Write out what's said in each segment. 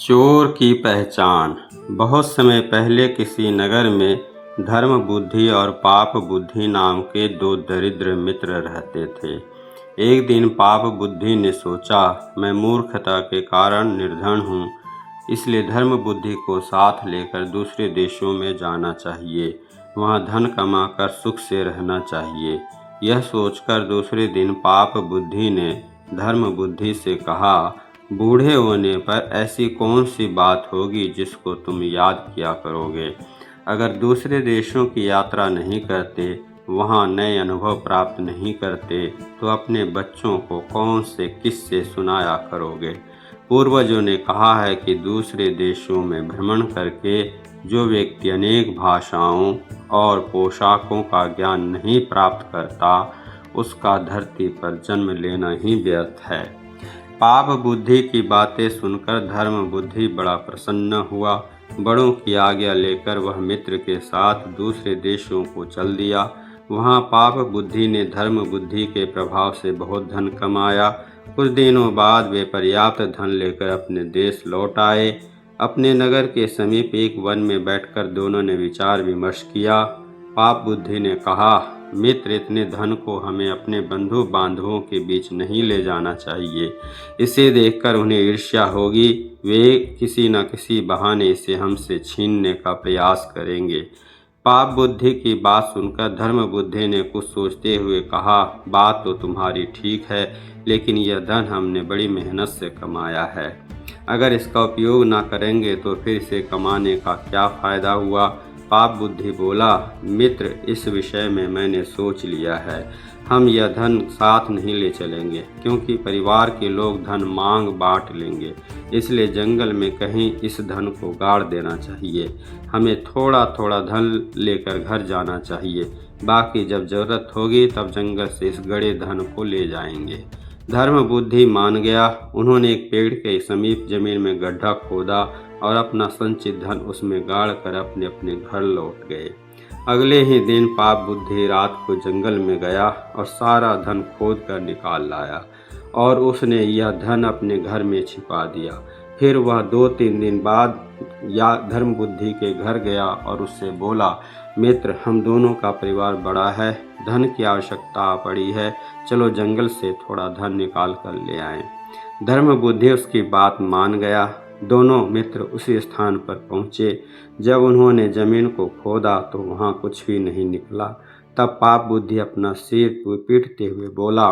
चोर की पहचान। बहुत समय पहले किसी नगर में धर्म बुद्धि और पाप बुद्धि नाम के दो दरिद्र मित्र रहते थे। एक दिन पाप बुद्धि ने सोचा, मैं मूर्खता के कारण निर्धन हूँ, इसलिए धर्म बुद्धि को साथ लेकर दूसरे देशों में जाना चाहिए। वहाँ धन कमाकर सुख से रहना चाहिए। यह सोचकर दूसरे दिन पाप बुद्धि ने धर्म बुद्धि से कहा, बूढ़े होने पर ऐसी कौन सी बात होगी जिसको तुम याद किया करोगे। अगर दूसरे देशों की यात्रा नहीं करते, वहाँ नए अनुभव प्राप्त नहीं करते, तो अपने बच्चों को कौन से किस्से सुनाया करोगे। पूर्वजों ने कहा है कि दूसरे देशों में भ्रमण करके जो व्यक्ति अनेक भाषाओं और पोशाकों का ज्ञान नहीं प्राप्त करता, उसका धरती पर जन्म लेना ही व्यर्थ है। पाप बुद्धि की बातें सुनकर धर्म बुद्धि बड़ा प्रसन्न हुआ। बड़ों की आज्ञा लेकर वह मित्र के साथ दूसरे देशों को चल दिया। वहाँ पाप बुद्धि ने धर्म बुद्धि के प्रभाव से बहुत धन कमाया। कुछ दिनों बाद वे पर्याप्त धन लेकर अपने देश लौट आए। अपने नगर के समीप एक वन में बैठकर दोनों ने विचार विमर्श किया। पाप बुद्धि ने कहा, मित्र, इतने धन को हमें अपने बंधु बांधवों के बीच नहीं ले जाना चाहिए। इसे देखकर उन्हें ईर्ष्या होगी, वे किसी न किसी बहाने इसे हमसे छीनने का प्रयास करेंगे। पाप बुद्धि की बात सुनकर धर्म बुद्धि ने कुछ सोचते हुए कहा, बात तो तुम्हारी ठीक है, लेकिन यह धन हमने बड़ी मेहनत से कमाया है। अगर इसका उपयोग ना करेंगे तो फिर इसे कमाने का क्या फायदा हुआ। पाप बुद्धि बोला, मित्र, इस विषय में मैंने सोच लिया है। हम यह धन साथ नहीं ले चलेंगे, क्योंकि परिवार के लोग धन मांग बांट लेंगे। इसलिए जंगल में कहीं इस धन को गाड़ देना चाहिए। हमें थोड़ा थोड़ा धन लेकर घर जाना चाहिए। बाकी जब जरूरत होगी तब जंगल से इस गड़े धन को ले जाएंगे। धर्म बुद्धि मान गया। उन्होंने एक पेड़ के समीप जमीन में गड्ढा खोदा और अपना संचित धन उसमें गाड़ कर अपने अपने घर लौट गए। अगले ही दिन पाप बुद्धि रात को जंगल में गया और सारा धन खोद कर निकाल लाया और उसने यह धन अपने घर में छिपा दिया। फिर वह 2-3 दिन बाद धर्म बुद्धि के घर गया और उससे बोला, मित्र, हम दोनों का परिवार बड़ा है, धन की आवश्यकता पड़ी है, चलो जंगल से थोड़ा धन निकाल कर ले आएं। धर्म बुद्धि उसकी बात मान गया। दोनों मित्र उसी स्थान पर पहुँचे। जब उन्होंने जमीन को खोदा तो वहाँ कुछ भी नहीं निकला। तब पाप बुद्धि अपना सिर पीटते हुए बोला,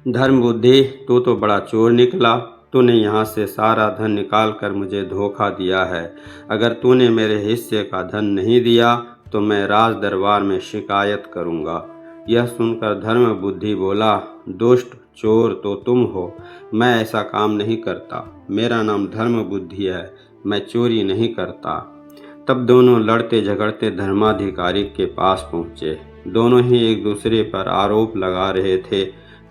धर्म बुद्धि, तू तो बड़ा चोर निकला। तूने यहाँ से सारा धन निकाल कर मुझे धोखा दिया है। अगर तूने मेरे हिस्से का धन नहीं दिया तो मैं राज दरबार में शिकायत करूँगा। यह सुनकर धर्म बुद्धि बोला, दुष्ट चोर तो तुम हो, मैं ऐसा काम नहीं करता। मेरा नाम धर्म बुद्धि है, मैं चोरी नहीं करता। तब दोनों लड़ते झगड़ते धर्माधिकारी के पास पहुँचे। दोनों ही एक दूसरे पर आरोप लगा रहे थे।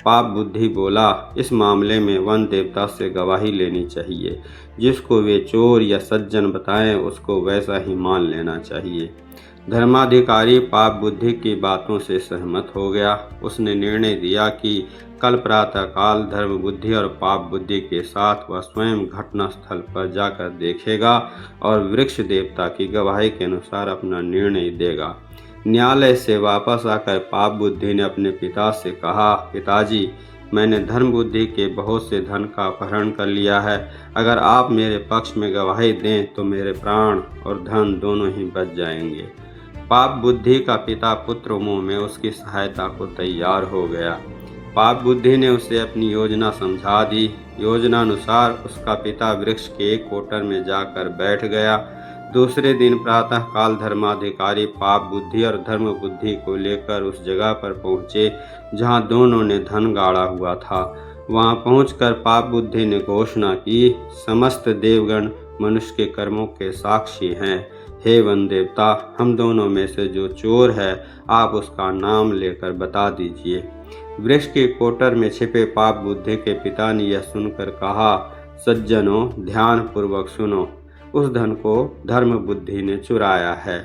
पाप बुद्धि बोला, इस मामले में वन देवता से गवाही लेनी चाहिए। जिसको वे चोर या सज्जन बताएं, उसको वैसा ही मान लेना चाहिए। धर्माधिकारी पाप बुद्धि की बातों से सहमत हो गया। उसने निर्णय दिया कि कल प्रातःकाल धर्म बुद्धि और पाप बुद्धि के साथ वह स्वयं घटना स्थल पर जाकर देखेगा और वृक्ष देवता की गवाही के अनुसार अपना निर्णय देगा। न्यायालय से वापस आकर पाप बुद्धि ने अपने पिता से कहा, पिताजी, मैंने धर्म बुद्धि के बहुत से धन का अपहरण कर लिया है। अगर आप मेरे पक्ष में गवाही दें तो मेरे प्राण और धन दोनों ही बच जाएंगे। पाप बुद्धि का पिता पुत्र मोह में उसकी सहायता को तैयार हो गया। पाप बुद्धि ने उसे अपनी योजना समझा दी। योजना अनुसार उसका पिता वृक्ष के एक कोटर में जाकर बैठ गया। दूसरे दिन प्रातःकाल धर्माधिकारी पाप बुद्धि और धर्म बुद्धि को लेकर उस जगह पर पहुँचे जहाँ दोनों ने धन गाड़ा हुआ था। वहाँ पहुंचकर पाप बुद्धि ने घोषणा की, समस्त देवगण मनुष्य के कर्मों के साक्षी हैं। हे वन देवता, हम दोनों में से जो चोर है, आप उसका नाम लेकर बता दीजिए। वृक्ष के कोटर में छिपे पाप बुद्धि के पिता ने यह सुनकर कहा, सज्जनों, ध्यान पूर्वक सुनो। उस धन को धर्म बुद्धि ने चुराया है।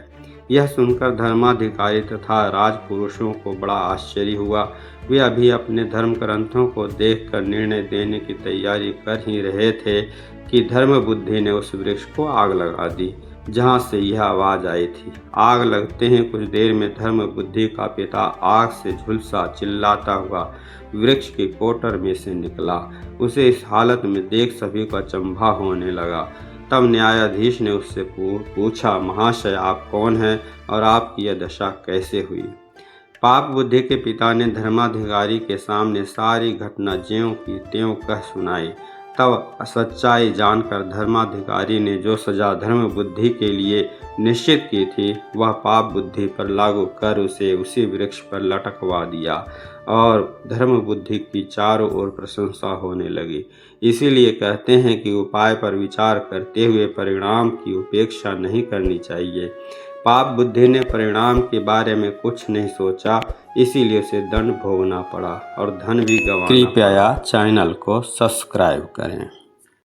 यह सुनकर धर्माधिकारी तथा राजपुरुषों को बड़ा आश्चर्य हुआ। वे अभी अपने धर्म ग्रंथों को देखकर निर्णय देने की तैयारी कर ही रहे थे कि धर्मबुद्धि ने उस वृक्ष को आग लगा दी जहाँ से यह आवाज़ आई थी। आग लगते ही कुछ देर में धर्मबुद्धि का पिता आग से झुलसा चिल्लाता हुआ वृक्ष की कोटर में से निकला। उसे इस हालत में देख सभी को अचंभा होने लगा। तब न्यायाधीश ने उससे पूछा, महाशय आप कौन हैं और आपकी यह दशा कैसे हुई? पाप बुद्धि के पिता ने धर्माधिकारी के सामने सारी घटना ज्यों की त्यों कह सुनाई। तब सच्चाई जानकर धर्माधिकारी ने जो सजा धर्म बुद्धि के लिए निश्चित की थी वह पाप बुद्धि पर लागू कर उसे उसी वृक्ष पर लटकवा दिया और धर्म बुद्धि की चारों ओर प्रशंसा होने लगी। इसीलिए कहते हैं कि उपाय पर विचार करते हुए परिणाम की उपेक्षा नहीं करनी चाहिए। पाप बुद्धि ने परिणाम के बारे में कुछ नहीं सोचा, इसीलिए उसे दंड भोगना पड़ा और धन भी गंवाना पड़ा। कृपया चैनल को सब्सक्राइब करें।